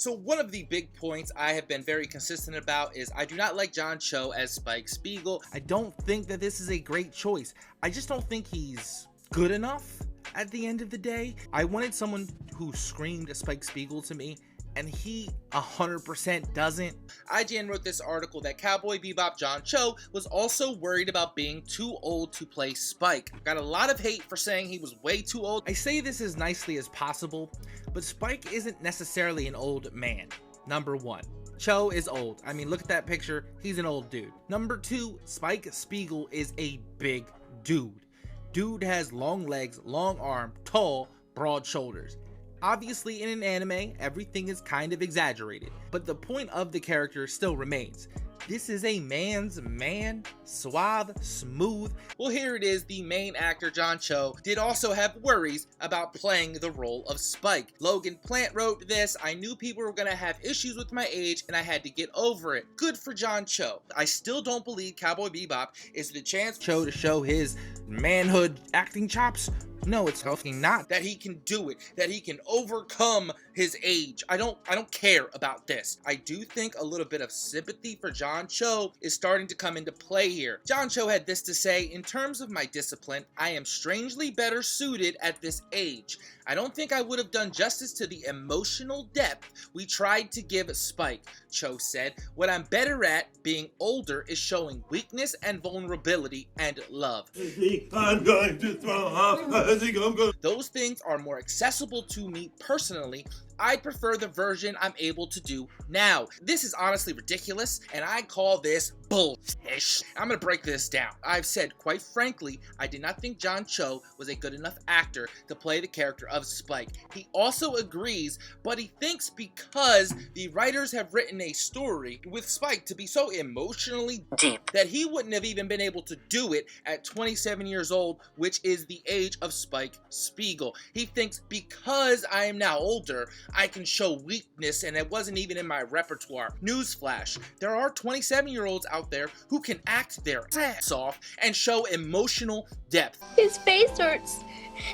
So one of the big points I have been very consistent about is I do not like John Cho as Spike Spiegel. I don't think that this is a great choice. I just don't think he's good enough at the end of the day. I wanted someone who screamed Spike Spiegel to me, and he 100% doesn't. IGN wrote this article that Cowboy Bebop John Cho was also worried about being too old to play Spike. Got a lot of hate for saying he was way too old. I say this as nicely as possible, but Spike isn't necessarily an old man. Number one, Cho is old. I mean, look at that picture. He's an old dude. Number two, Spike Spiegel is a big dude. Dude has long legs, long arm, tall, broad shoulders. Obviously, in an anime, everything is kind of exaggerated, but the point of the character still remains. This is a man's man, suave, smooth. Well, here it is. The main actor, John Cho, did also have worries about playing the role of Spike. Logan Plant wrote this: I knew people were going to have issues with my age and I had to get over it. Good for John Cho. I still don't believe Cowboy Bebop is the chance Cho to show his manhood acting chops. No, it's fucking not. That he can do it, that he can overcome his age. I don't care about this. I do think a little bit of sympathy for John Cho is starting to come into play here. John Cho had this to say: in terms of my discipline, I am strangely better suited at this age. I don't think I would have done justice to the emotional depth we tried to give Spike. Cho said, what I'm better at, being older, is showing weakness and vulnerability and love. I'm going to throw up. Those things are more accessible to me personally. I prefer the version I'm able to do now. This is honestly ridiculous, and I call this bullshit. I'm gonna break this down. I've said, quite frankly, I did not think John Cho was a good enough actor to play the character of Spike. He also agrees, but he thinks because the writers have written a story with Spike to be so emotionally deep that he wouldn't have even been able to do it at 27 years old, which is the age of Spike Spiegel. He thinks because I am now older, I can show weakness, and it wasn't even in my repertoire. Newsflash, there are 27-year-olds out there who can act their ass off and show emotional depth. His face hurts.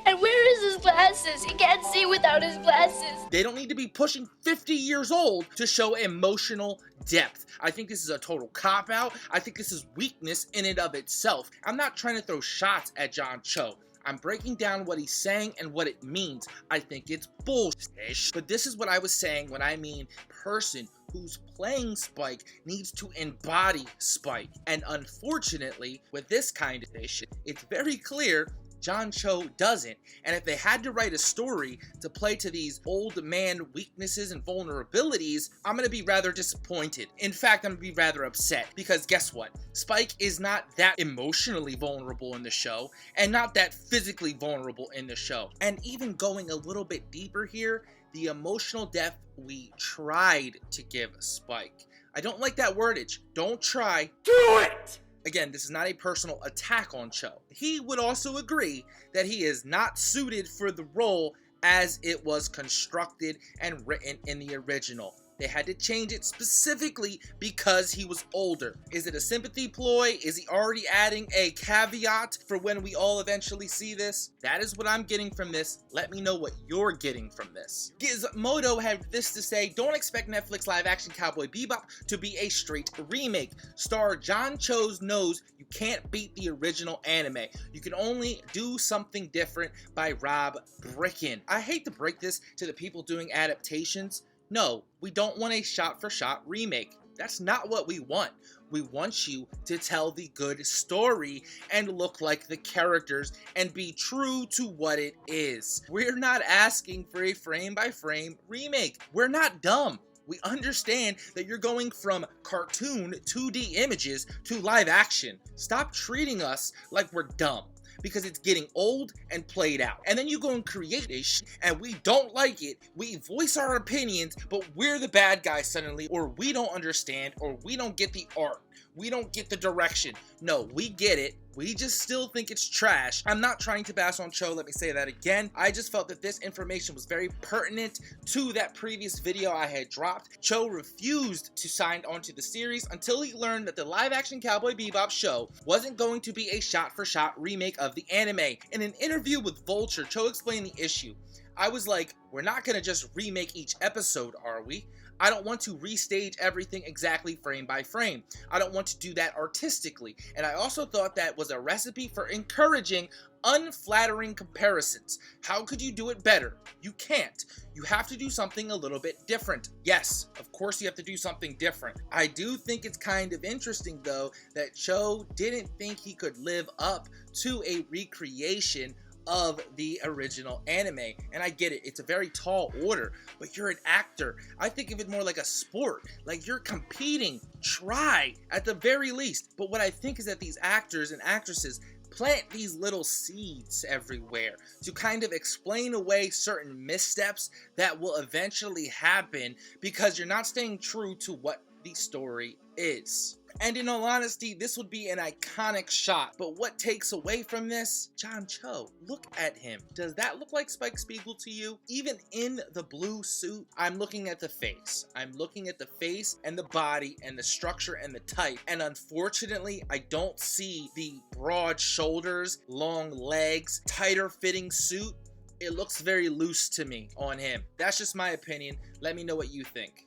And where is his glasses? He can't see without his glasses. They don't need to be pushing 50 years old to show emotional depth. I think this is a total cop-out. I think this is weakness in and of itself. I'm not trying to throw shots at John Cho. I'm breaking down what he's saying and what it means. I think it's bullshit. But this is what I was saying when I mean person who's playing Spike needs to embody Spike. And unfortunately, with this kind of shit, it's very clear John Cho doesn't. And if they had to write a story to play to these old man weaknesses and vulnerabilities, I'm gonna be rather disappointed. In fact, I'm gonna be rather upset, because guess what? Spike is not that emotionally vulnerable in the show, and not that physically vulnerable in the show. And even going a little bit deeper here, the emotional depth we tried to give Spike. I don't like that wordage. Don't try. Do it! Again, this is not a personal attack on Cho. He would also agree that he is not suited for the role as it was constructed and written in the original. They had to change it specifically because he was older. Is it a sympathy ploy? Is he already adding a caveat for when we all eventually see this? That is what I'm getting from this. Let me know what you're getting from this. Gizmodo had this to say: don't expect Netflix live-action Cowboy Bebop to be a straight remake. Star John Cho's knows you can't beat the original anime. You can only do something different by Rob Brickin. I hate to break this to the people doing adaptations. No, we don't want a shot-for-shot remake. That's not what we want. We want you to tell the good story and look like the characters and be true to what it is. We're not asking for a frame-by-frame remake. We're not dumb. We understand that you're going from cartoon 2D images to live action. Stop treating us like we're dumb, because it's getting old and played out. And then you go and create this and we don't like it. We voice our opinions, but we're the bad guy suddenly, or we don't understand, or we don't get the art. We don't get the direction. No, we get it. We just still think it's trash. I'm not trying to bash on Cho, let me say that again. I just felt that this information was very pertinent to that previous video I had dropped. Cho refused to sign onto the series until he learned that the live-action Cowboy Bebop show wasn't going to be a shot-for-shot remake of the anime. In an interview with Vulture, Cho explained the issue. I was like, we're not gonna just remake each episode, are we? I don't want to restage everything exactly frame by frame. I don't want to do that artistically. And I also thought that was a recipe for encouraging unflattering comparisons. How could you do it better? You can't. You have to do something a little bit different. Yes, of course you have to do something different. I do think it's kind of interesting though that Cho didn't think he could live up to a recreation of the original anime. And I get it, it's a very tall order, but you're an actor. I think of it more like a sport, like you're competing. Try at the very least. But what I think is that these actors and actresses plant these little seeds everywhere to kind of explain away certain missteps that will eventually happen because you're not staying true to what the story is. And in all honesty, this would be an iconic shot. But what takes away from this? John Cho. Look at him. Does that look like Spike Spiegel to you? Even in the blue suit, I'm looking at the face. I'm looking at the face and the body and the structure and the type. And unfortunately, I don't see the broad shoulders, long legs, tighter fitting suit. It looks very loose to me on him. That's just my opinion. Let me know what you think.